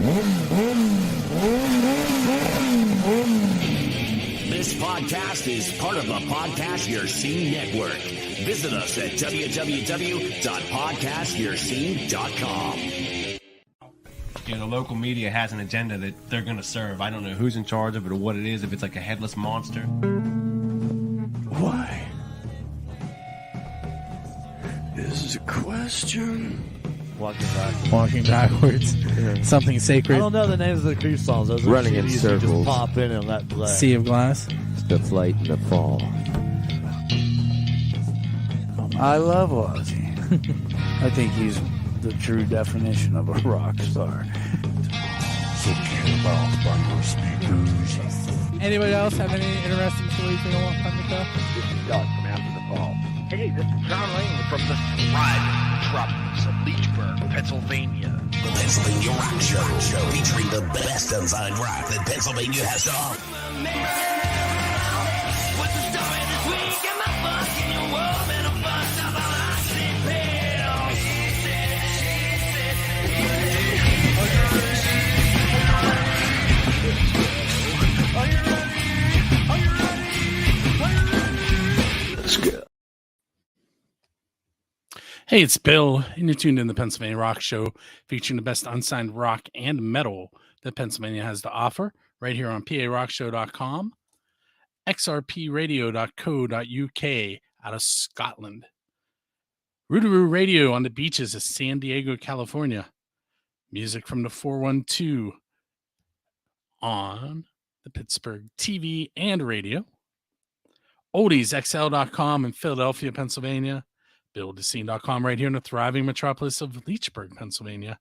This podcast is part of the Podcast Your Scene Network. Visit us at www.podcastyourscene.com. You know, the local media has an agenda that they're going to serve. I don't know who's in charge of it or what it is, if it's like a headless monster. Why? This is a question. Walking backwards. Yeah. Something I sacred. don't know the names of the Creep songs. Those are Running in CDs you circles. Just pop in and let play. Sea of Glass. The flight and the fall. I love Ozzy. I think he's the true definition of a rock star. So get off by your speakers. Anybody else have any interesting stories they don't want to tell? This is Doug from After the Fall. Hey, this is John Lane from the thriving metropolis of Leechburg, Pennsylvania. The Pennsylvania Rock Show, featuring the best unsigned rock that Pennsylvania has to offer. Let's go. Hey, it's Bill, and you're tuned in the Pennsylvania Rock Show, featuring the best unsigned rock and metal that Pennsylvania has to offer, right here on PARockshow.com, xrpradio.co.uk out of Scotland, Rootaroo Radio on the beaches of San Diego, California, music from the 412 on the Pittsburgh TV and radio, oldiesxl.com in Philadelphia, Pennsylvania, buildascene.com right here in the thriving metropolis of Leechburg, Pennsylvania.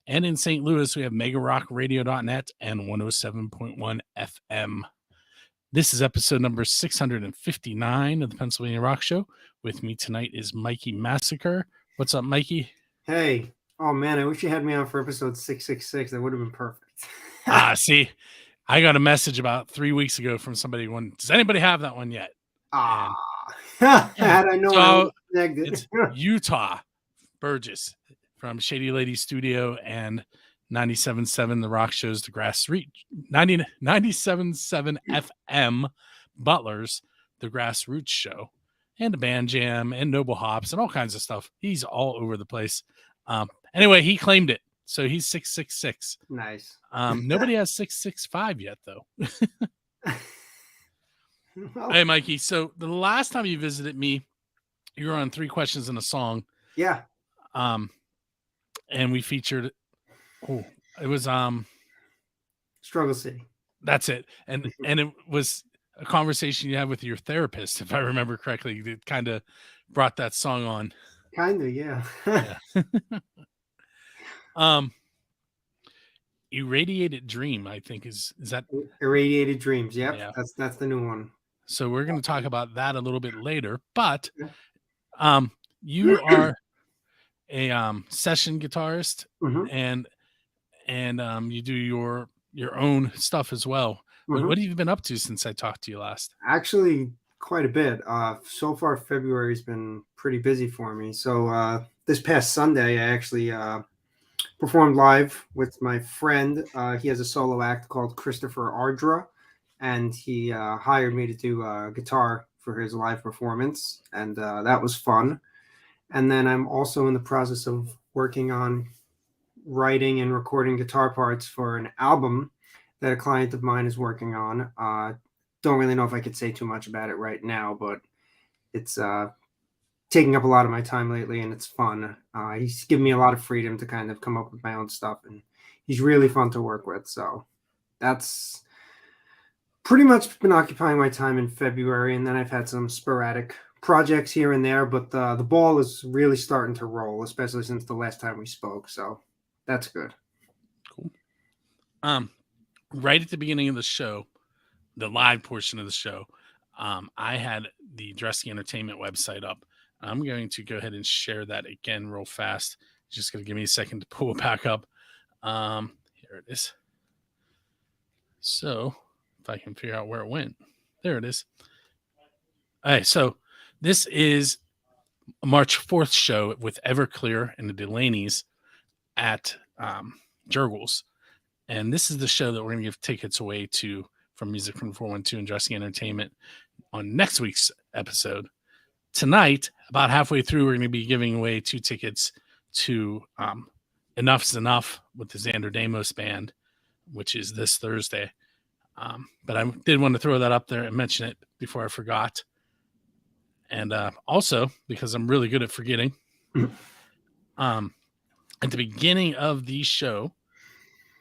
And in St. Louis, we have megarockradio.net and 107.1 FM. This is episode number 659 of the Pennsylvania Rock Show. With me tonight is Mikey Massacre. What's up, Mikey? Hey. Oh, man, I wish you had me on for episode 666. That would have been perfect. See, I got a message about 3 weeks ago from somebody going, does anybody have that one yet? Had I known I was connected. It's Utah Burgess from Shady Lady Studio and 97.7 The Rock Show's The Grassroots 97.7 FM Butler's The Grassroots Show and the Band Jam and Noble Hops and all kinds of stuff. He's all over the place. Anyway, he claimed it. So he's 666. Nice. Nobody has 665 yet, though. Hey, Mikey. So the last time you visited me, you were on 3 Questions and a Song. Yeah. And we featured, it was Struggle City. That's it. And it was a conversation you had with your therapist, if I remember correctly. That kind of brought that song on. Kind of, yeah. Yeah. Irradiated Dream, I think is that Irradiated Dreams. Yep. Yeah. That's the new one. So we're going to talk about that a little bit later, but you are a session guitarist, and you do your own stuff as well. What have you been up to since I talked to you last? Actually, quite a bit. So far, February's been pretty busy for me. So this past Sunday, I actually performed live with my friend. He has a solo act called Christopher Ardra, and he hired me to do guitar for his live performance, and that was fun. And then I'm also in the process of working on writing and recording guitar parts for an album that a client of mine is working on. Don't really know if I could say too much about it right now, but it's taking up a lot of my time lately, and it's fun. He's given me a lot of freedom to kind of come up with my own stuff, and he's really fun to work with. So that's pretty much been occupying my time in February, and then I've had some sporadic projects here and there, but the ball is really starting to roll, especially since the last time we spoke. So that's good. Cool. Right at the beginning of the show, the live portion of the show, I had the Dressy Entertainment website up. I'm going to go ahead and share that again real fast. Just going to give me a second to pull it back up. Here it is. So if I can figure out where it went. There it is. All right, so this is a March 4th show with Everclear and the Delaney's at Jurgles. And this is the show that we're going to give tickets away to from Music from 412 and Dressing Entertainment on next week's episode. Tonight, about halfway through, we're going to be giving away 2 tickets to Enough's Enough with the Xander Damos Band, which is this Thursday. But I did want to throw that up there and mention it before I forgot. And also, because I'm really good at forgetting, at the beginning of the show,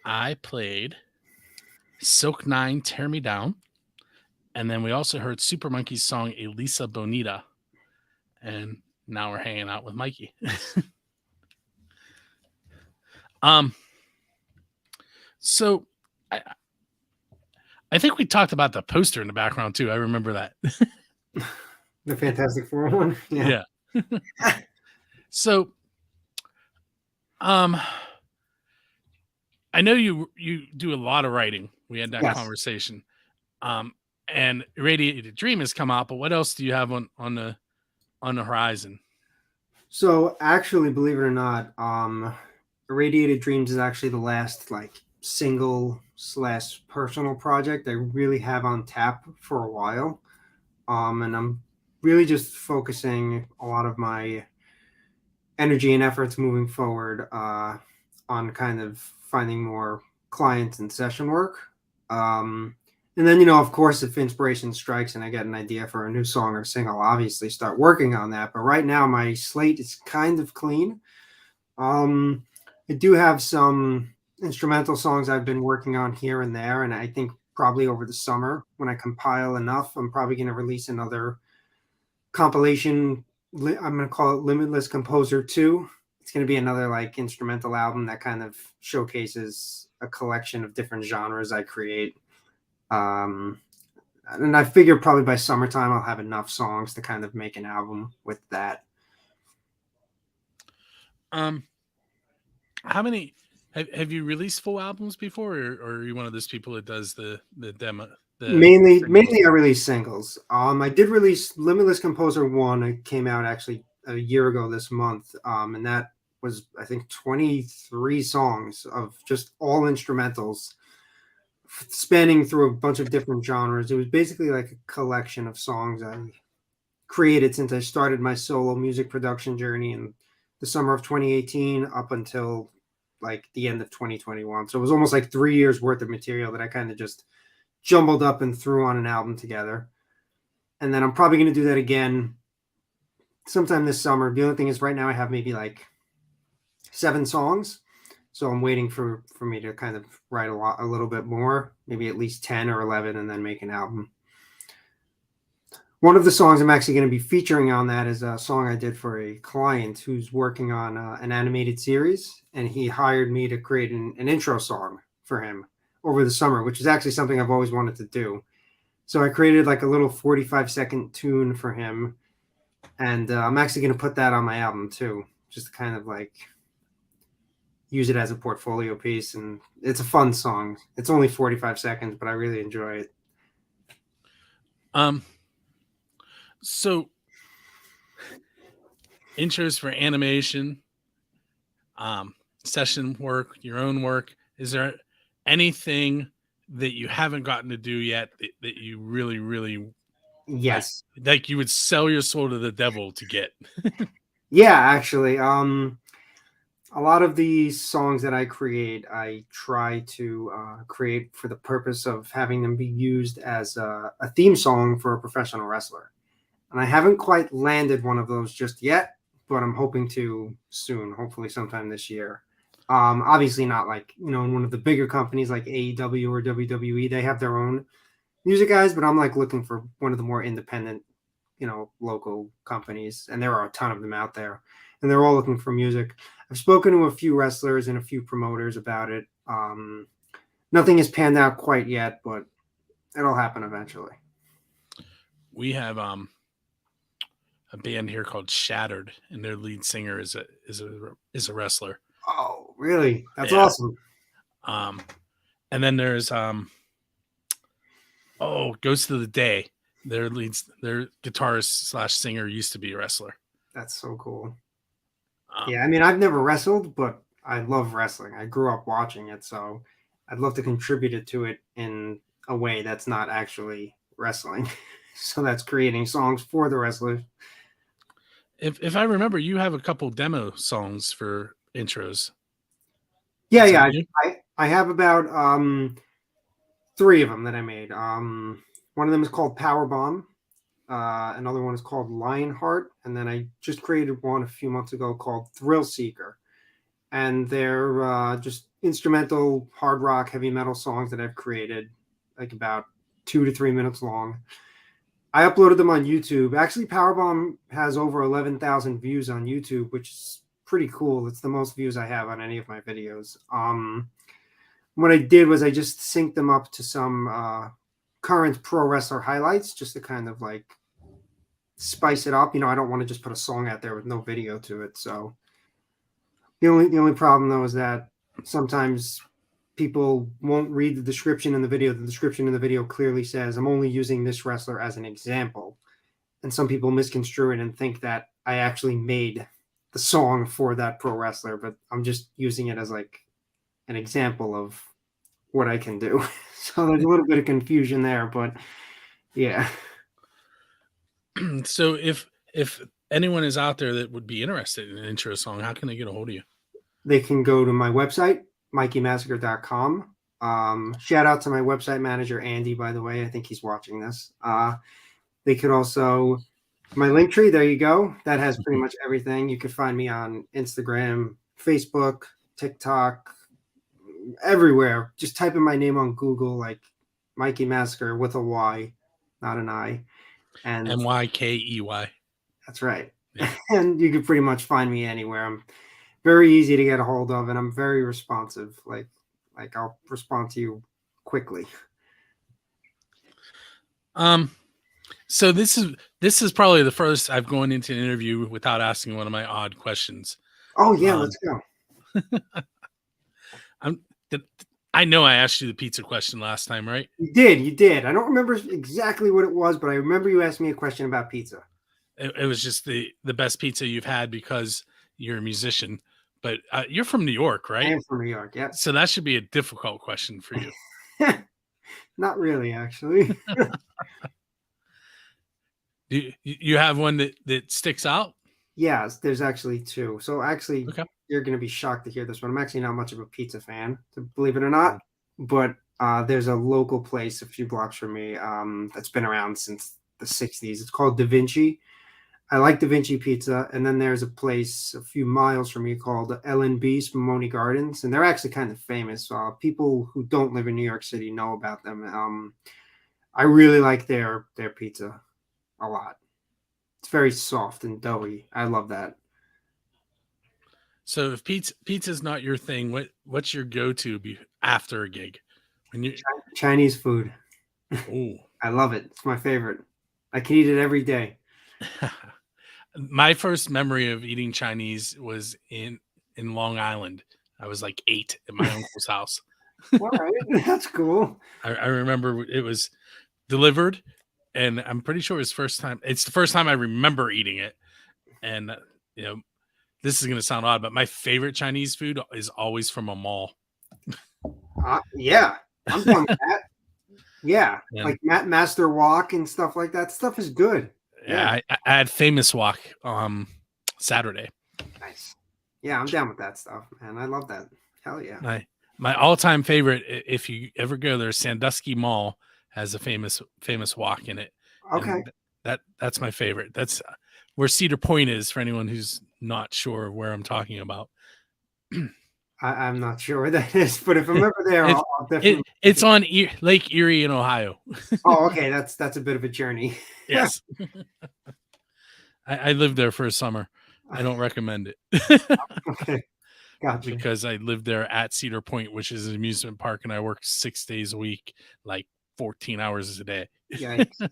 I played Silk 9, Tear Me Down. And then we also heard Super Monkey's song, Elisa Bonita. And now we're hanging out with Mikey. So I think we talked about the poster in the background too. I remember that. The Fantastic Four one. Yeah. So, I know you do a lot of writing. We had that conversation. And Irradiated Dream has come out, but what else do you have on the horizon? So actually, believe it or not, Irradiated Dreams is actually the last single / personal project I really have on tap for a while. And I'm really just focusing a lot of my energy and efforts moving forward on kind of finding more clients and session work. And then, of course, if inspiration strikes and I get an idea for a new song or single, I'll obviously start working on that. But right now, my slate is kind of clean. I do have some instrumental songs I've been working on here and there. And I think probably over the summer, when I compile enough, I'm probably going to release another compilation. I'm going to call it Limitless Composer 2. It's going to be another instrumental album that kind of showcases a collection of different genres I create. And I figure probably by summertime I'll have enough songs to kind of make an album with that. How many have you released full albums before, or are you one of those people that does the demo? Mainly I release singles. I did release Limitless Composer 1. It came out actually a year ago this month. And that was, I think, 23 songs of just all instrumentals, spanning through a bunch of different genres. It was basically like a collection of songs I created since I started my solo music production journey in the summer of 2018 up until the end of 2021. So it was almost 3 years worth of material that I kind of just jumbled up and threw on an album together. And then I'm probably going to do that again sometime this summer. The only thing is right now I have maybe 7 songs. So I'm waiting for me to kind of write a little bit more, maybe at least 10 or 11, and then make an album. One of the songs I'm actually going to be featuring on that is a song I did for a client who's working on an animated series, and he hired me to create an intro song for him over the summer, which is actually something I've always wanted to do. So I created a little 45-second tune for him, and I'm actually going to put that on my album too, just to kind of use it as a portfolio piece. And it's a fun song. It's only 45 seconds, but I really enjoy it. So intros for animation, session work, your own work. Is there anything that you haven't gotten to do yet that you really, really yes, like you would sell your soul to the devil to get? Yeah, actually, a lot of these songs that I create, I try to create for the purpose of having them be used as a theme song for a professional wrestler. And I haven't quite landed one of those just yet, but I'm hoping to soon, hopefully sometime this year. Obviously not in one of the bigger companies like AEW or WWE. They have their own music guys, but I'm looking for one of the more independent, local companies. And there are a ton of them out there, and they're all looking for music. I've spoken to a few wrestlers and a few promoters about it. Nothing has panned out quite yet, but it'll happen eventually. We have a band here called Shattered, and their lead singer is a wrestler. Oh, really? That's awesome. And then there's Ghost of the Day. Their guitarist / singer used to be a wrestler. That's so cool. Yeah, I mean, I've never wrestled, but I love wrestling. I grew up watching it, so I'd love to contribute it to it in a way that's not actually wrestling. So that's creating songs for the wrestlers. If I remember, you have a couple demo songs for intros. Yeah, Is that yeah. you? I have about 3 of them that I made. One of them is called Power Bomb. Another one is called Lionheart, and then I just created one a few months ago called Thrill Seeker. And they're just instrumental hard rock, heavy metal songs that I've created, like about 2 to 3 minutes long. I uploaded them on YouTube. Actually, Powerbomb has over 11,000 views on YouTube, which is pretty cool. It's the most views I have on any of my videos. What I did was I just synced them up to some current pro wrestler highlights, just to kind of like spice it up. I don't want to just put a song out there with no video to it. So the only problem though is that sometimes people won't read the description in the video. The description in the video clearly says, I'm only using this wrestler as an example. And some people misconstrue it and think that I actually made the song for that pro wrestler, but I'm just using it as like an example of what I can do. So there's a little bit of confusion there, but yeah. So if anyone is out there that would be interested in an intro song, how can they get a hold of you? They can go to my website, mikeymassacre.com. Shout out to my website manager, Andy, by the way. I think he's watching this. They could also, my link tree, there you go. That has pretty much everything. You can find me on Instagram, Facebook, TikTok, everywhere. Just type in my name on Google, like Mikey Massacre with a Y, not an I. And MYKEY. that's right. Yeah. And you can pretty much find me anywhere. I'm very easy to get a hold of, and I'm very responsive. Like I'll respond to you quickly. So this is probably the first I've gone into an interview without asking one of my odd questions. Oh yeah, let's go. I know I asked you the pizza question last time, right? You did. I don't remember exactly what it was, but I remember you asked me a question about pizza. It was just the best pizza you've had because you're a musician, but you're from New York, right? I am from New York, yeah. So that should be a difficult question for you. Not really, actually. Do you have one that sticks out? Yes, there's actually 2. So actually, Okay. You're going to be shocked to hear this one. I'm actually not much of a pizza fan, believe it or not. But there's a local place a few blocks from me that's been around since the 60s. It's called Da Vinci. I like Da Vinci pizza. And then there's a place a few miles from me called L&B Spumoni Gardens. And they're actually kind of famous. People who don't live in New York City know about them. I really like their pizza a lot. It's very soft and doughy. I love that. So if pizza's not your thing, what's your go-to after a gig? When you Chinese food. Oh, I love it. It's my favorite. I can eat it every day. My first memory of eating Chinese was in Long Island. I was like 8 at my uncle's house. All right, that's cool. I remember it was delivered, and I'm pretty sure it's the first time I remember eating it. And this is going to sound odd, but my favorite Chinese food is always from a mall. Yeah, I'm done with that. Yeah, like Master Walk and stuff like that. Stuff is good. Yeah, I had Famous Walk Saturday. Nice. Yeah, I'm down with that stuff, man. I love that. Hell yeah. My all-time favorite, if you ever go there, Sandusky Mall has a famous walk in it. Okay. And that's my favorite. That's where Cedar Point is for anyone who's not sure where I'm talking about. I'm not sure where that is, but if I'm ever there, I'll definitely. It's on Lake Erie in Ohio. Oh, okay. That's a bit of a journey. Yes. I lived there for a summer. I don't recommend it. Okay. Gotcha. Because I lived there at Cedar Point, which is an amusement park, and I worked 6 days a week, like 14 hours a day. Yikes.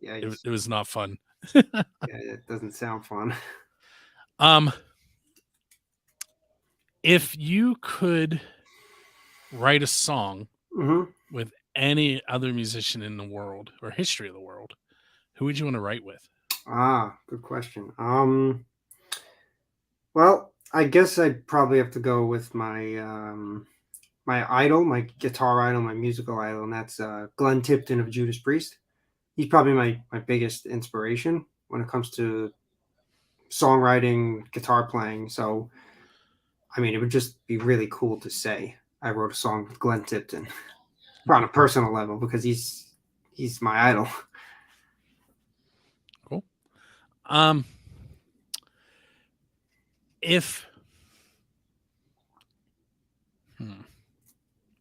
It was not fun. Yeah, it doesn't sound fun. If you could write a song with any other musician in the world or history of the world, who would you want to write with? Good question. Well, I guess I'd probably have to go with my idol, my guitar idol, my musical idol, and that's Glenn Tipton of Judas Priest. He's probably my biggest inspiration when it comes to songwriting, guitar playing. So, I mean, it would just be really cool to say I wrote a song with Glenn Tipton on a personal level because he's my idol. Cool.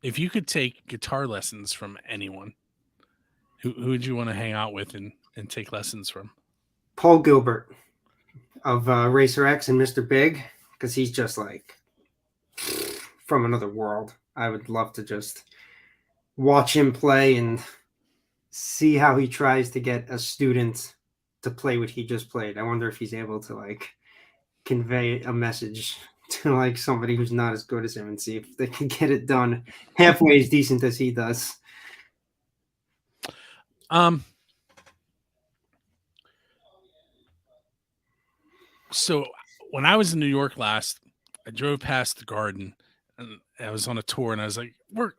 If you could take guitar lessons from anyone, who would you want to hang out with and take lessons from? Paul Gilbert of Racer X and Mr. Big, because he's just like from another world. I would love to just watch him play and see how he tries to get a student to play what he just played. I wonder if he's able to like convey a message to like somebody who's not as good as him and see if they can get it done halfway as decent as he does. So when I was in New York last, I drove past the Garden and I was on a tour and I was like,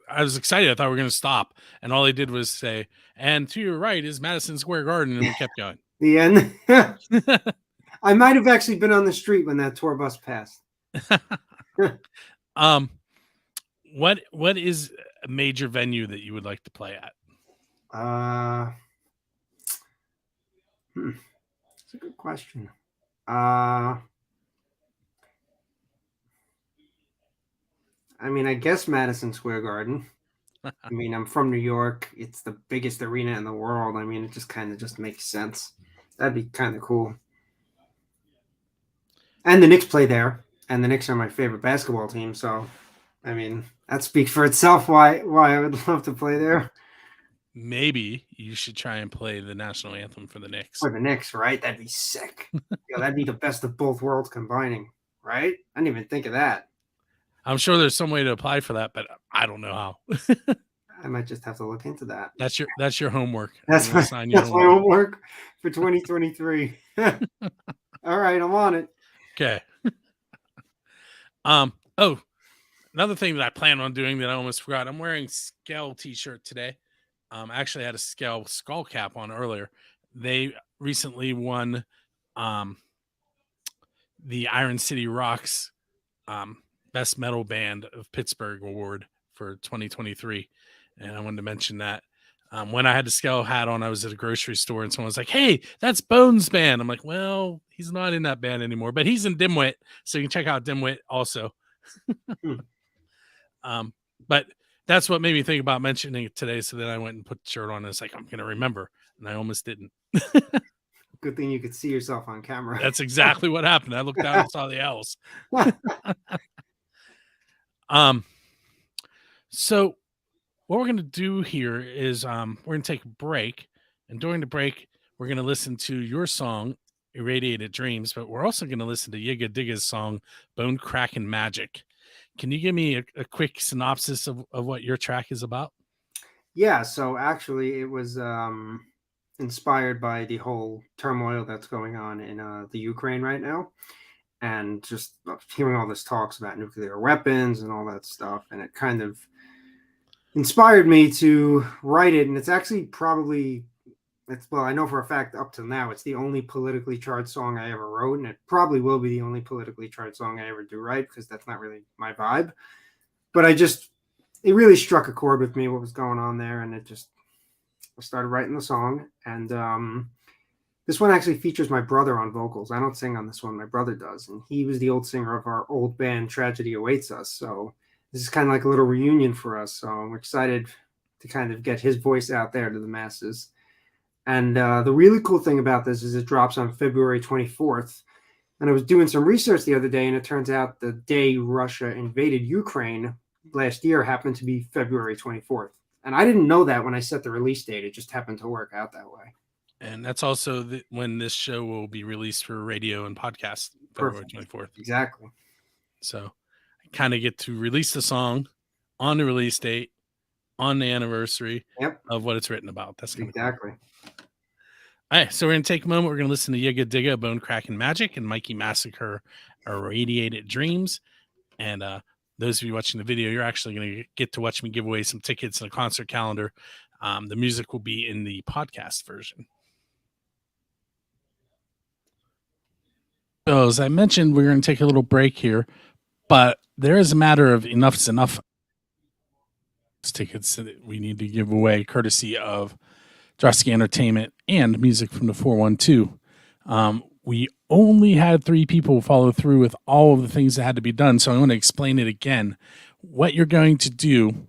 I was excited. I thought we were going to stop. And all they did was say, and to your right is Madison Square Garden. And we kept going. The end. I might have actually been on the street when that tour bus passed. What is a major venue that you would like to play at? That's a good question. I mean, I guess Madison Square Garden. I mean, I'm from New York. It's the biggest arena in the world. I mean, it just kind of just makes sense. That'd be kind of cool. And the Knicks play there, and the Knicks are my favorite basketball team. So, I mean, that speaks for itself. Why I would love to play there. Maybe you should try and play the national anthem for the Knicks. For the Knicks, right? That'd be sick. That'd be the best of both worlds combining, right? I didn't even think of that. I'm sure there's some way to apply for that, but I don't know how. I might just have to look into that. That's your homework. That's my homework for 2023. All right, I'm on it. Okay. Another thing that I plan on doing that I almost forgot. I'm wearing Skell t-shirt today. I actually had a Skell skull cap on earlier. They recently won the Iron City Rocks Best Metal Band of Pittsburgh Award for 2023. And I wanted to mention that. When I had the Skell hat on, I was at a grocery store and someone was like, "Hey, that's Bones' band." I'm like, "Well, he's not in that band anymore, but he's in Dimwit, so you can check out Dimwit also." But that's what made me think about mentioning it today. So then I went and put the shirt on and it's like, I'm going to remember. And I almost didn't. Good thing you could see yourself on camera. That's exactly what happened. I looked down and saw the L's. So what we're going to do here is we're going to take a break. And during the break, we're going to listen to your song, Irradiated Dreams, but we're also going to listen to Yigga Digga's song, Bone Crackin' Magic. Can you give me a quick synopsis of what your track is about? Yeah, so actually it was inspired by the whole turmoil that's going on in the Ukraine right now. And just hearing all this talks about nuclear weapons and all that stuff. And it kind of inspired me to write it. And it's actually I know for a fact up till now, it's the only politically charged song I ever wrote. And it probably will be the only politically charged song I ever do write because that's not really my vibe. But it really struck a chord with me, what was going on there. And I started writing the song. And this one actually features my brother on vocals. I don't sing on this one. My brother does. And he was the old singer of our old band, Tragedy Awaits Us. So this is kind of like a little reunion for us. So I'm excited to kind of get his voice out there to the masses. And the really cool thing about this is it drops on February 24th. And I was doing some research the other day, and it turns out the day Russia invaded Ukraine last year happened to be February 24th. And I didn't know that when I set the release date. It just happened to work out that way. And that's also when this show will be released for radio and podcast, February 24th. Exactly. So I kind of get to release the song on the release date, on the anniversary of what it's written about. That's exactly. Cool. All right, so we're going to take a moment. We're going to listen to Yigga Digga, Bone Crackin' Magic, and Mikey Massacre, Irradiated Dreams. And those of you watching the video, you're actually going to get to watch me give away some tickets and a concert calendar. The music will be in the podcast version. So as I mentioned, we're going to take a little break here, but there is a matter of enough's enough tickets that we need to give away courtesy of Drusky Entertainment and Music from the 412. We only had 3 people follow through with all of the things that had to be done, so I want to explain it again. What you're going to do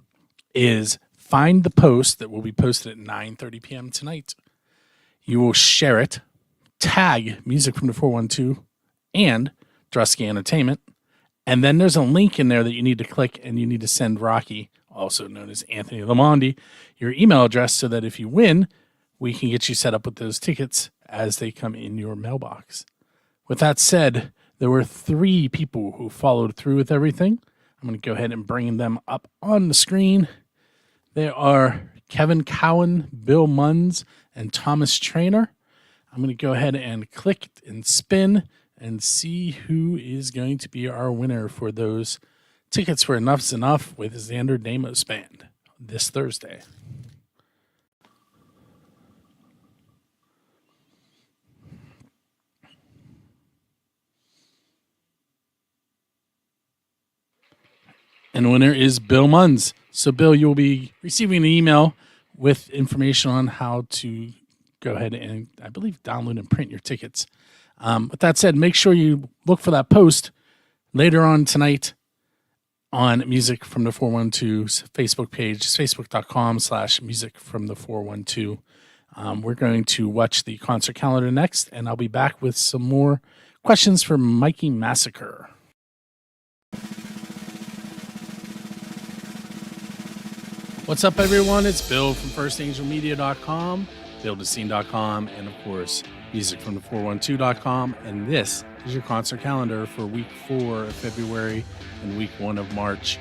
is find the post that will be posted at 9:30 p.m. tonight. You will share it, tag Music from the 412 and Drusky Entertainment, and then there's a link in there that you need to click, and you need to send Rocky, also known as Anthony Lamondi, your email address so that if you win, we can get you set up with those tickets as they come in your mailbox. With that said, there were 3 people who followed through with everything. I'm going to go ahead and bring them up on the screen. They are Kevin Cowan, Bill Munns, and Thomas Trainer. I'm going to go ahead and click and spin and see who is going to be our winner for those tickets for Enough's Enough with Xander Damos Band this Thursday. And the winner is Bill Munns. So, Bill, you'll be receiving an email with information on how to go ahead and, I believe, download and print your tickets. With that said, make sure you look for that post later on tonight on Music from the 412's Facebook page, facebook.com/Music from the 412. We're going to watch the concert calendar next, and I'll be back with some more questions for Mikey Massacre. What's up, everyone? It's Bill from FirstAngelMedia.com, BuildAScene.com, and of course, MusicFromThe412.com. And this is your concert calendar for week 4 of February and week 1 of March.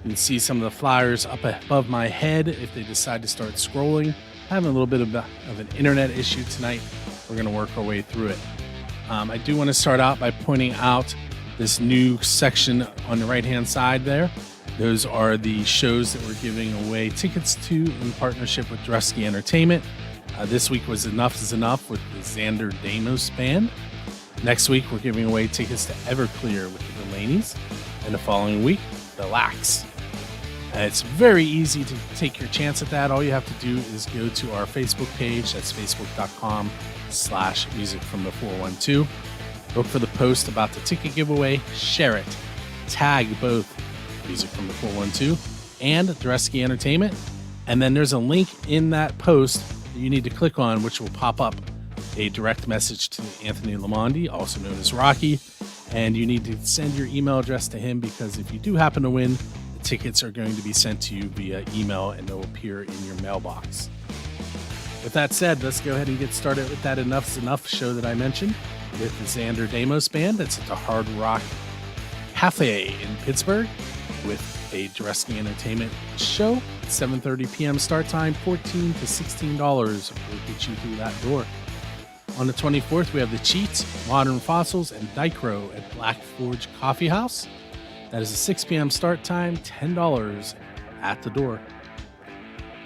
You can see some of the flyers up above my head if they decide to start scrolling. Having a little bit of an internet issue tonight. We're going to work our way through it. I do want to start out by pointing out this new section on the right-hand side there. Those are the shows that we're giving away tickets to in partnership with Drusky Entertainment. This week was Enough is Enough with the Xander Damos Band. Next week, we're giving away tickets to Everclear with the Delaney's. And the following week, the Lax. It's very easy to take your chance at that. All you have to do is go to our Facebook page. That's facebook.com/Music from the 412. Look for the post about the ticket giveaway. Share it. Tag both Music from the 412 and Drusky Entertainment. And then there's a link in that post that you need to click on, which will pop up a direct message to Anthony Lamondi, also known as Rocky. And you need to send your email address to him, because if you do happen to win, the tickets are going to be sent to you via email and they'll appear in your mailbox. With that said, let's go ahead and get started with that Enough's Enough show that I mentioned with the Xander Damos Band. That's at the Hard Rock Cafe in Pittsburgh with a Drusky Entertainment show. 7:30 p.m. start time, $14 to $16 will get you through that door. On the 24th, we have the Cheats, Modern Fossils, and Dicro at Black Forge Coffee House. That is a 6 p.m. start time, $10 at the door.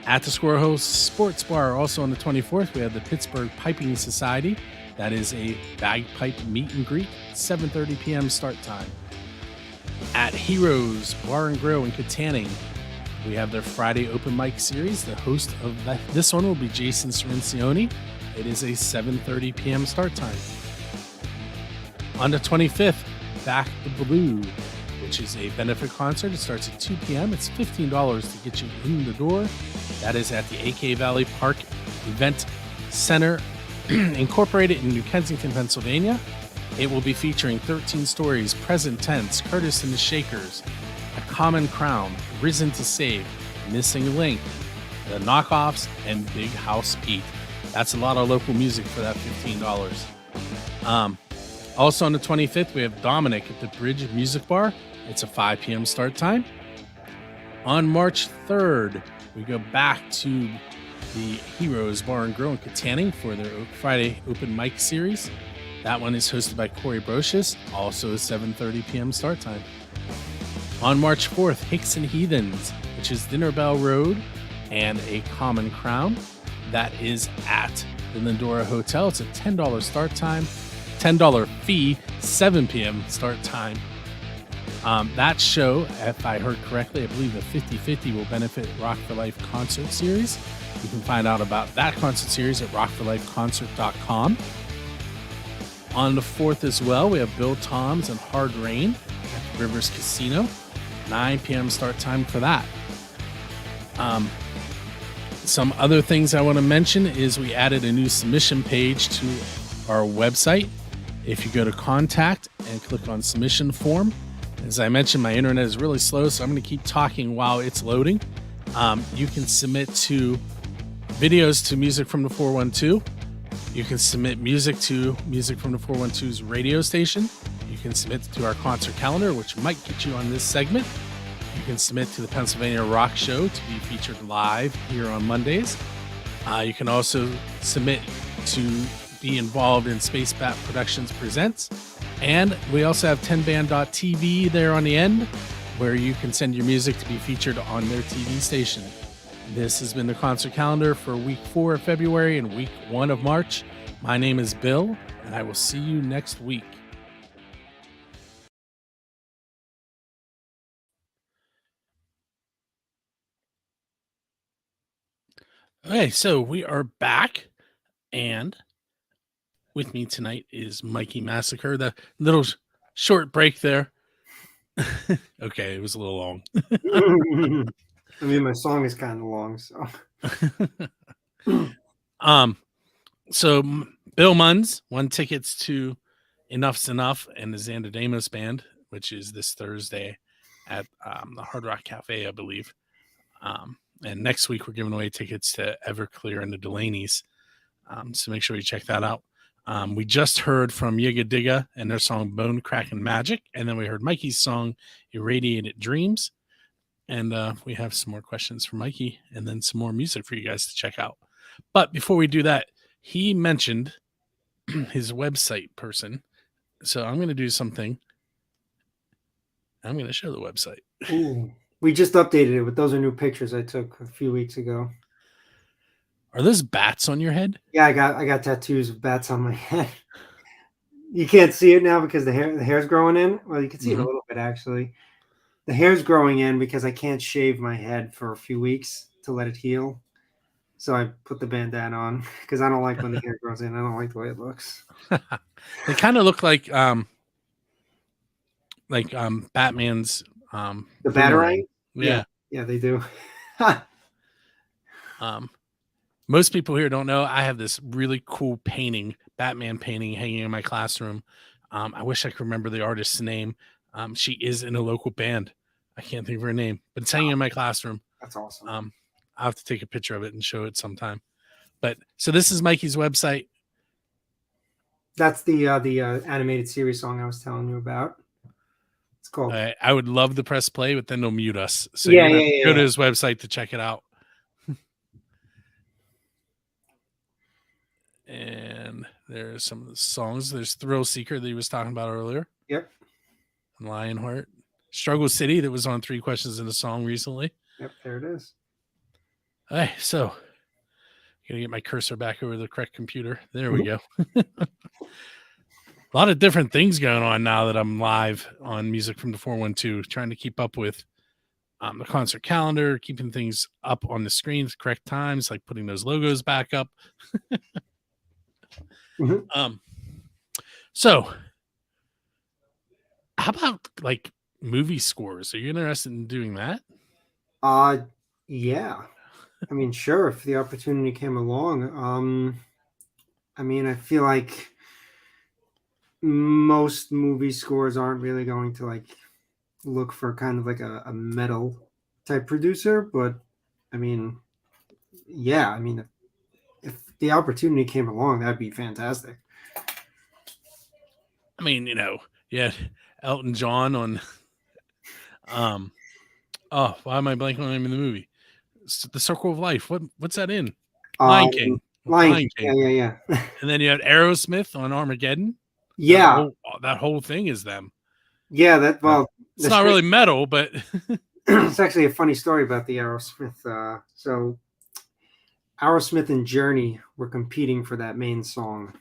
At the Squirrel Sports Bar, also on the 24th, we have the Pittsburgh Piping Society. That is a bagpipe meet and greet, 7:30 p.m. start time. At Heroes Bar and Grill in Katanning, we have their Friday open mic series. The host of this one will be Jason Cirencioni. It is a 7:30 p.m. start time. On the 25th, Back the Blue, which is a benefit concert. It starts at 2 p.m. It's $15 to get you in the door. That is at the AK Valley Park Event Center, incorporated in New Kensington, Pennsylvania. It will be featuring 13 Stories, Present Tense, Curtis and the Shakers, A Common Crown, Risen to Save, Missing Link, The Knockoffs, and Big House Pete. That's a lot of local music for that $15. Also on the 25th, we have Dominic at the Bridge Music Bar. It's a 5 p.m. start time. On March 3rd, we go back to the Heroes Bar and Grill in Katanning for their Friday open mic series. That one is hosted by Corey Brocious, also a 7:30 p.m. start time. On March 4th, Hicks and Heathens, which is Dinner Bell Road and a Common Crown. That is at the Lindora Hotel. It's a $10 start time, $10 fee, 7 p.m. start time. That show, if I heard correctly, I believe the 50/50 will benefit Rock for Life concert series. You can find out about that concert series at rockforlifeconcert.com. On the 4th as well, we have Bill Toms and Hard Rain at Rivers Casino. 9 p.m. start time for that. Some other things I want to mention is we added a new submission page to our website. If you go to contact and click on submission form, as I mentioned, my internet is really slow, so I'm going to keep talking while it's loading. You can submit to videos to Music from the 412. You can submit music to Music from the 412's radio station. You can submit to our concert calendar, which might get you on this segment. You can submit to the Pennsylvania Rock Show to be featured live here on Mondays. You can also submit to be involved in Space Bat Productions Presents. And we also have 10band.tv there on the end, where you can send your music to be featured on their TV station. This has been the concert calendar for week 4 of February and week 1 of March. My name is Bill, and I will see you next week. Okay, so we are back, and with me tonight is Mikey Massacre. The little short break there. Okay, it was a little long. I mean, my song is kind of long, so. So Bill Munns won tickets to Enough's Enough and the Xander Damos Band, which is this Thursday at the Hard Rock Cafe, I believe. And next week we're giving away tickets to Everclear and the Delaney's. So make sure you check that out. We just heard from Yiga Digga and their song Bone Crackin' Magic. And then we heard Mikey's song Irradiated Dreams. And we have some more questions for Mikey and then some more music for you guys to check out. But before we do that, he mentioned his website person. So I'm going to do something. I'm going to show the website. Ooh. We just updated it, but those are new pictures I took a few weeks ago. Are those bats on your head? Yeah, I got tattoos of bats on my head. You can't see it now because the hair's growing in. Well, you can see it a little bit actually. The hair's growing in because I can't shave my head for a few weeks to let it heal. So I put the bandana on because I don't like when the hair grows in. I don't like the way it looks. They kind of look like Batman's the Batarang. Yeah, they do. Most people here don't know I have this really cool painting, Batman painting, hanging in my classroom. I wish I could remember the artist's name. She is in a local band. I can't think of her name, but it's hanging in my classroom. That's awesome. I'll have to take a picture of it and show it sometime. But so this is Mikey's website. That's the animated series song I was telling you about. It's called. I would love to press play, but then they'll mute us. So go to his website to check it out. And there's some of the songs. There's Thrill Seeker that he was talking about earlier. Yep. Lionheart. Struggle City that was on 3 Questions in a Song recently. Yep, there it is. All right, so I'm going to get my cursor back over the correct computer. There we go. A lot of different things going on now that I'm live on Music from the 412, trying to keep up with the concert calendar, keeping things up on the screen at the correct times, like putting those logos back up. So how about like movie scores? Are you interested in doing that? Yeah. I mean, sure, if the opportunity came along. I mean, I feel like most movie scores aren't really going to like look for kind of like a metal type producer, but I mean, yeah, I mean, if the opportunity came along, that'd be fantastic. I mean, yeah, Elton John on why am I blanking on the name of the movie? It's The Circle of Life. What's that in? Lion King. Lion King. Yeah. And then you had Aerosmith on Armageddon. Yeah. That whole thing is them. Yeah, It's not really metal, but it's actually a funny story about the Aerosmith. So Aerosmith and Journey were competing for that main song.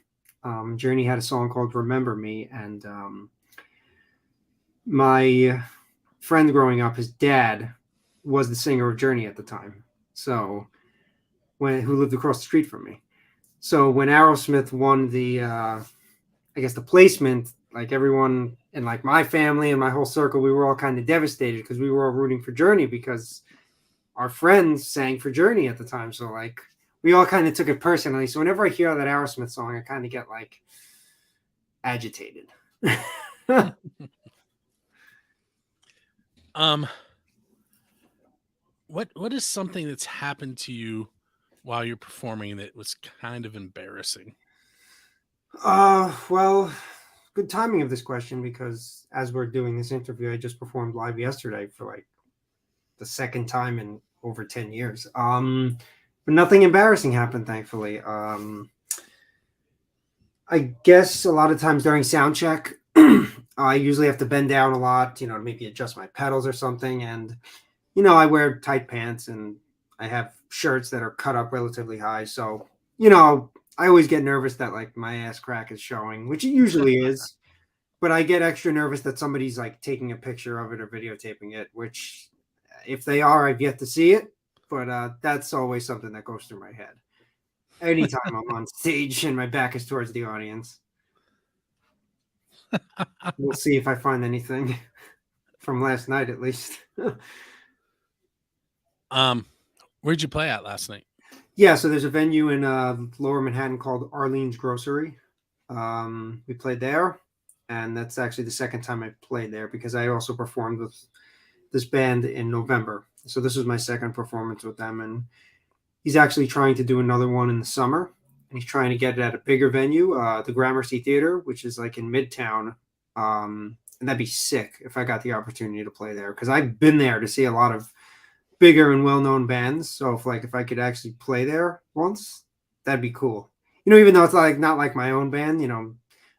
Journey had a song called "Remember Me," and my friend growing up, his dad was the singer of Journey at the time. So who lived across the street from me. So when Aerosmith won the, I guess the placement, like everyone in like my family and my whole circle, we were all kind of devastated because we were all rooting for Journey because our friends sang for Journey at the time. So like we all kind of took it personally. So whenever I hear that Aerosmith song, I kind of get like agitated. What is something that's happened to you while you're performing that was kind of embarrassing? Well, good timing of this question because as we're doing this interview, I just performed live yesterday for like the second time in over 10 years. But nothing embarrassing happened, thankfully. I guess a lot of times during sound check, I usually have to bend down a lot, to maybe adjust my pedals or something. And, I wear tight pants and I have shirts that are cut up relatively high. So, I always get nervous that like my ass crack is showing, which it usually is. But I get extra nervous that somebody's like taking a picture of it or videotaping it, which if they are, I've yet to see it. But that's always something that goes through my head. Anytime I'm on stage and my back is towards the audience. We'll see if I find anything from last night, at least. Where'd you play at last night? Yeah, so there's a venue in Lower Manhattan called Arlene's Grocery. We played there, and that's actually the second time I played there because I also performed with this band in November. So this was my second performance with them, and he's actually trying to do another one in the summer, and he's trying to get it at a bigger venue, the Gramercy Theater, which is like in Midtown. And that'd be sick if I got the opportunity to play there because I've been there to see a lot of bigger and well-known bands. So if I could actually play there once, that'd be cool. Even though it's like not like my own band,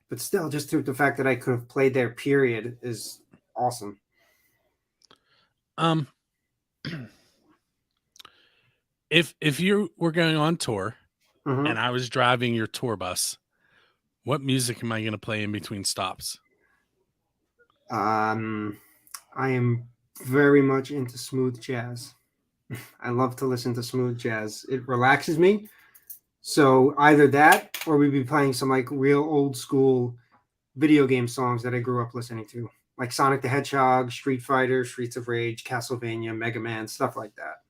but still, just through the fact that I could have played there, period, is awesome. If you were going on tour Mhm. and I was driving your tour bus, what music am I going to play in between stops? I am very much into smooth jazz. I love to listen to smooth jazz. It relaxes me. So either that or we'd be playing some like real old school video game songs that I grew up listening to, like Sonic the Hedgehog, Street Fighter, Streets of Rage, Castlevania, Mega Man, stuff like that.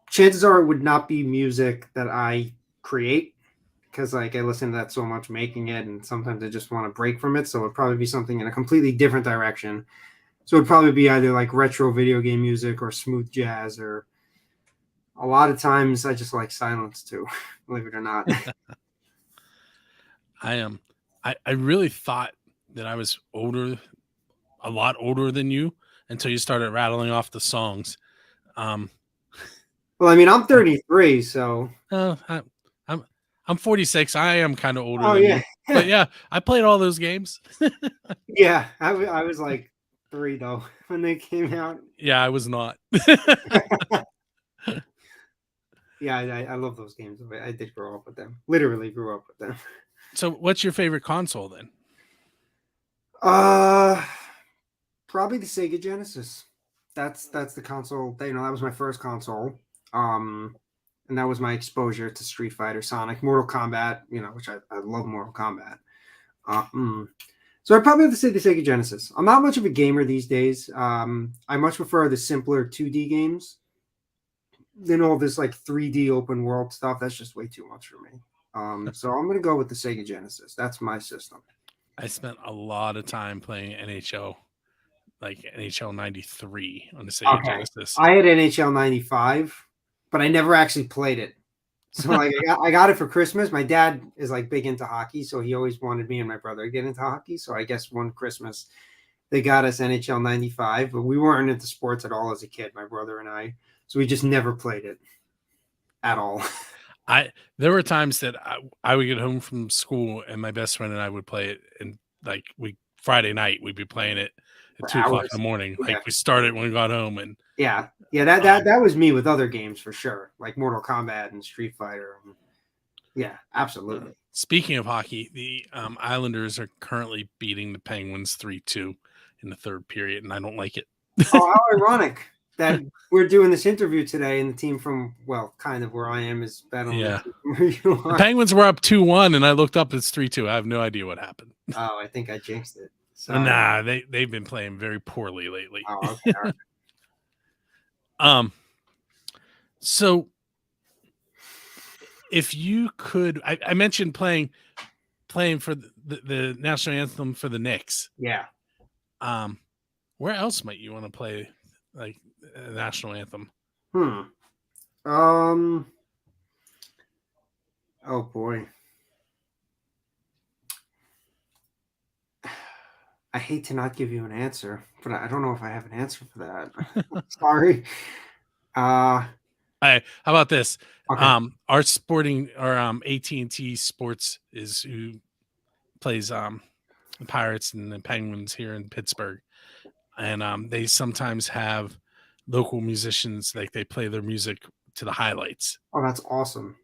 Chances are it would not be music that I create because like I listen to that so much making it, and sometimes I just want to break from it. So it'd probably be something in a completely different direction. So it'd probably be either like retro video game music or smooth jazz, or a lot of times I just like silence too, believe it or not. I really thought that I was a lot older than you until you started rattling off the songs. Well, I mean, I'm 33, so I'm 46. I am kind of older oh than yeah, you. But yeah, I played all those games. yeah. I was like 3 though when they came out. Yeah, I was not. Yeah, I love those games. I did grow up with them. Literally grew up with them. So what's your favorite console then? Probably the Sega Genesis. That's the console. That was my first console. And that was my exposure to Street Fighter, Sonic, Mortal Kombat. Which I love Mortal Kombat. So I'd probably have to say the Sega Genesis. I'm not much of a gamer these days. I much prefer the simpler 2D games than all this like 3D open world stuff. That's just way too much for me. So I'm gonna go with the Sega Genesis. That's my system. I spent a lot of time playing NHL, like NHL 93 on the Sega Genesis. I had NHL 95, but I never actually played it. So like I got it for Christmas. My dad is like big into hockey, so he always wanted me and my brother to get into hockey. So I guess one Christmas they got us NHL 95, but we weren't into sports at all as a kid, my brother and I. So we just never played it at all. There were times that I would get home from school and my best friend and I would play it, and like we Friday night. We'd be playing it For at 2 o'clock hours. in the morning. Yeah. Like we started when we got home, and Yeah. That was me with other games for sure, like Mortal Kombat and Street Fighter. Yeah, absolutely. Speaking of hockey, the Islanders are currently beating the Penguins 3-2 in the third period, and I don't like it. Oh, how ironic that we're doing this interview today, and the team from, well, kind of where I am is battling. Yeah. Where you The are. Penguins were up 2-1, and I looked up, it's 3-2. I have no idea what happened. Oh, I think I jinxed it. Sorry. Nah, they've been playing very poorly lately. Oh, okay. All right. So if you could, I mentioned playing for the national anthem for the Knicks. Yeah. Where else might you want to play like a national anthem? Oh boy. I hate to not give you an answer, but I don't know if I have an answer for that. Sorry. How about this? Okay. Our sporting or AT&T Sports is who plays the Pirates and the Penguins here in Pittsburgh, and they sometimes have local musicians, like they play their music to the highlights. Oh, that's awesome.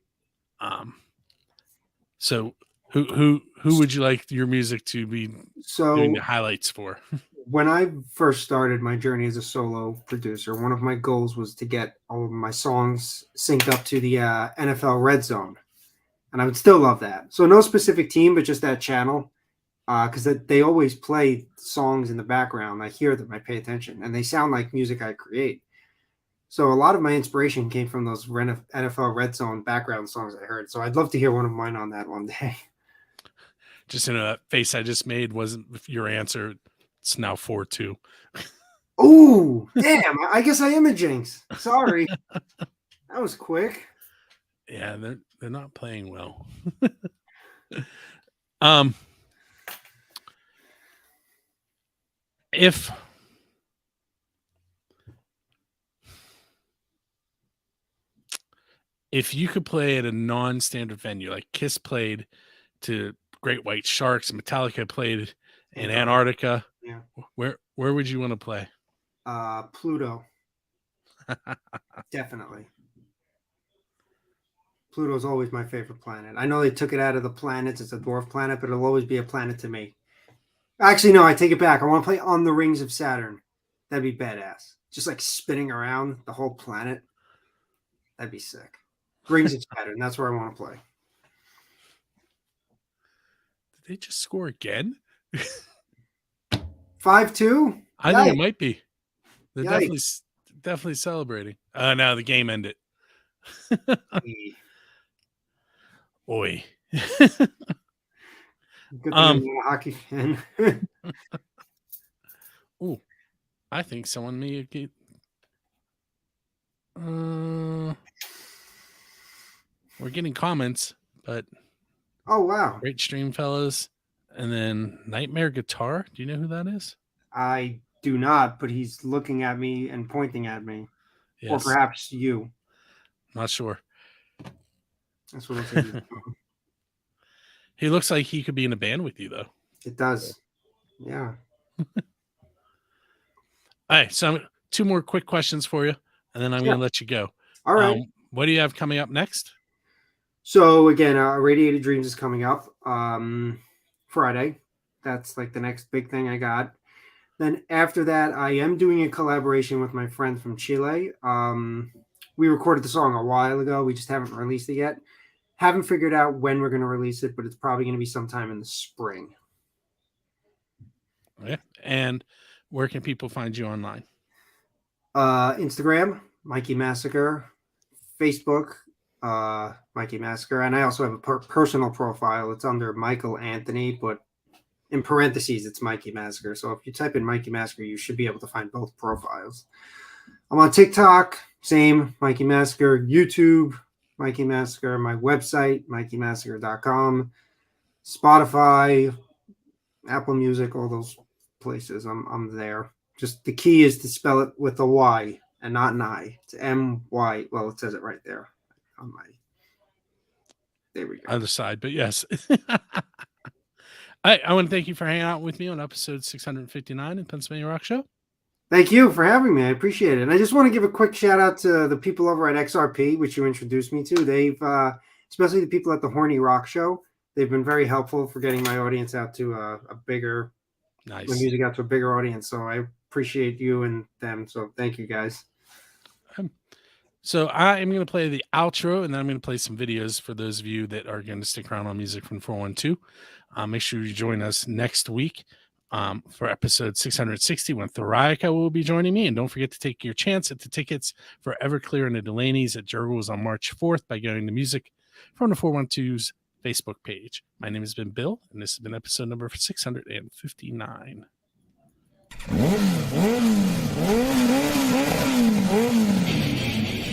So who would you like your music to be doing the highlights for? When I first started my journey as a solo producer, one of my goals was to get all of my songs synced up to the NFL Red Zone. And I would still love that. So no specific team, but just that channel. Because they always play songs in the background. I hear them, I pay attention. And they sound like music I create. So a lot of my inspiration came from those NFL Red Zone background songs I heard. So I'd love to hear one of mine on that one day. Just that face I just made wasn't your answer. It's now 4-2. Oh, damn. I guess I am a jinx. Sorry. That was quick. Yeah, they're not playing well. If you could play at a non-standard venue, like Kiss played to Great White Sharks, Metallica played in Antarctica, yeah, where would you want to play? Pluto. Definitely. Pluto's always my favorite planet. I know they took it out of the planets. It's a dwarf planet, but it'll always be a planet to me. Actually, no, I take it back. I want to play on the rings of Saturn. That'd be badass. Just like spinning around the whole planet. That'd be sick. Rings of Saturn. That's where I want to play. Did they just score again? 5-2? I think it might be. They're definitely celebrating. No, the game ended. Oi. Good thing I'm not a hockey fan. Ooh, I think someone may get. We're getting comments, but oh wow, great stream, fellas. And then Nightmare Guitar. Do you know who that is? I do not, but he's looking at me and pointing at me, Yes. or perhaps you. Not sure. That's what it looks like. He looks like he could be in a band with you, though. It does. Yeah. All right, so 2 more quick questions for you, and then I'm going to let you go. All right. What do you have coming up next? So again, Radiated Dreams is coming up Friday. That's like the next big thing I got. Then after that, I am doing a collaboration with my friend from Chile. We recorded the song a while ago. We just haven't released it yet. Haven't figured out when we're going to release it, but it's probably going to be sometime in the spring. Yeah. And where can people find you online? Instagram, Mikey Massacre. Facebook, Mikey Massacre. And I also have a personal profile. It's under Michael Anthony, but in parentheses, it's Mikey Massacre. So if you type in Mikey Massacre, you should be able to find both profiles. I'm on TikTok, same, Mikey Massacre. YouTube, Mikey Massacre. My website, mikeymassacre.com. Spotify, Apple Music, all those places. I'm there. Just the key is to spell it with a Y and not an I. It's M-Y. Well, it says it right there on my. There we go. Other side, but yes. I want to thank you for hanging out with me on episode 659 in Pennsylvania Rock Show. Thank you for having me. I appreciate it. And I just want to give a quick shout out to the people over at XRP, which you introduced me to. They've, especially the people at the Horny Rock Show, they've been very helpful for getting my audience out to a bigger, Nice. my music out to a bigger audience. So I appreciate you and them. So thank you guys. So I am going to play the outro, and then I'm going to play some videos for those of you that are going to stick around on Music from 412. Make sure you join us next week for episode 660 when Thorica will be joining me. And don't forget to take your chance at the tickets for Everclear and the Delaney's at Jurgles on March 4th by going to Music from the 412's Facebook page. My name has been Bill, and this has been episode number 659.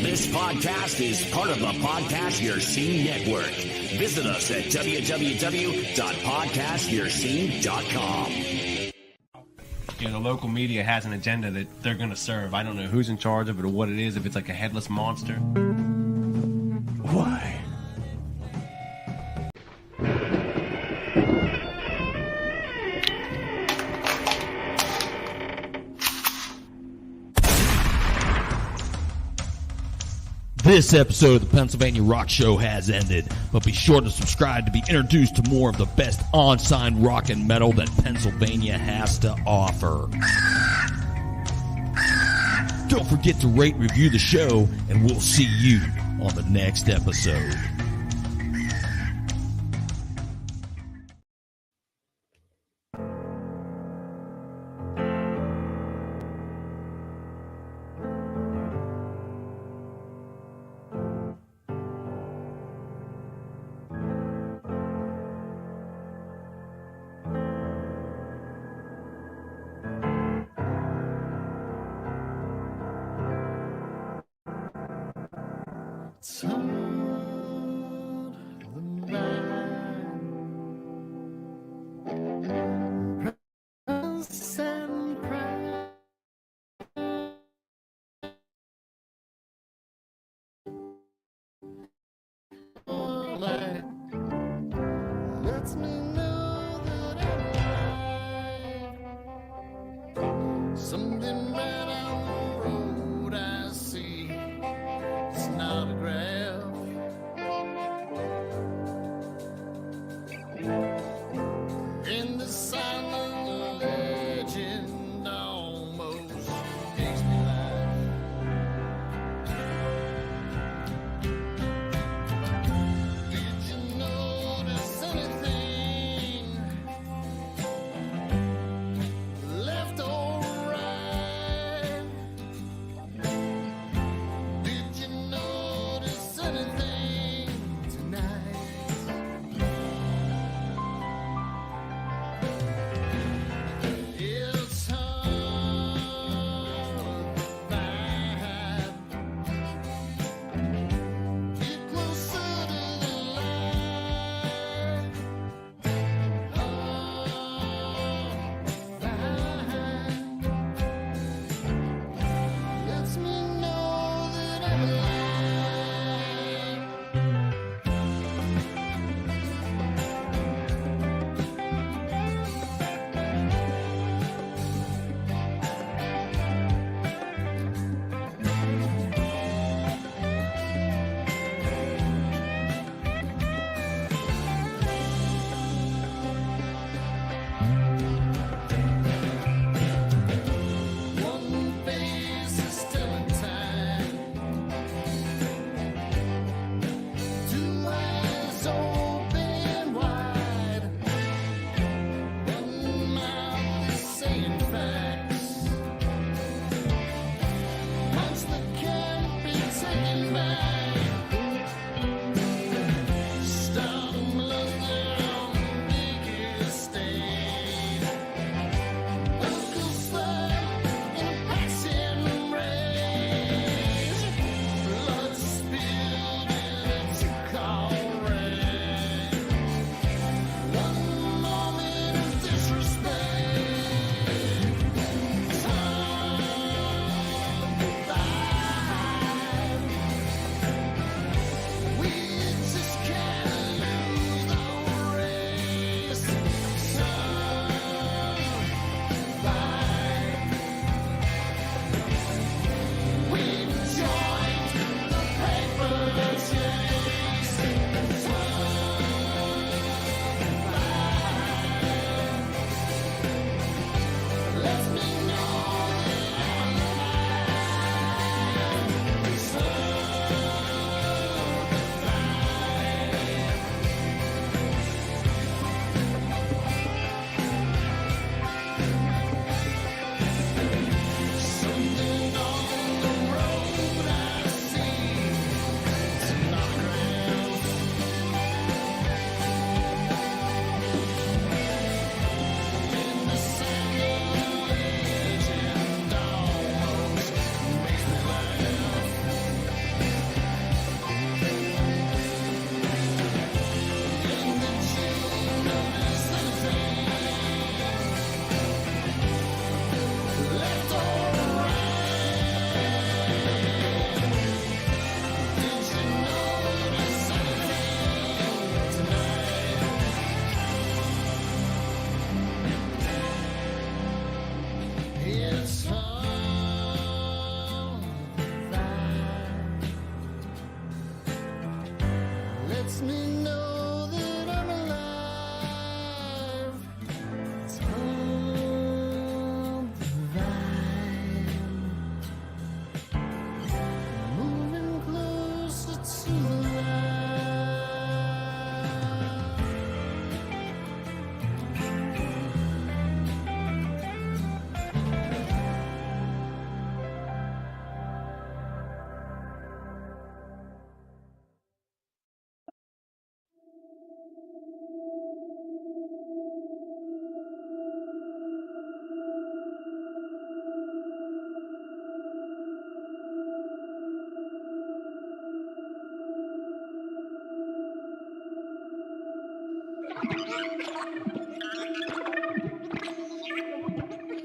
This podcast is part of the Podcast Your Scene Network. Visit us at www.podcastyourscene.com. The local media has an agenda that they're going to serve. I don't know who's in charge of it or what it is, if it's like a headless monster. Why? This episode of the Pennsylvania Rock Show has ended, but be sure to subscribe to be introduced to more of the best on-sign rock and metal that Pennsylvania has to offer. Don't forget to rate and review the show, and we'll see you on the next episode. Something right on the road I see. It's not a graph.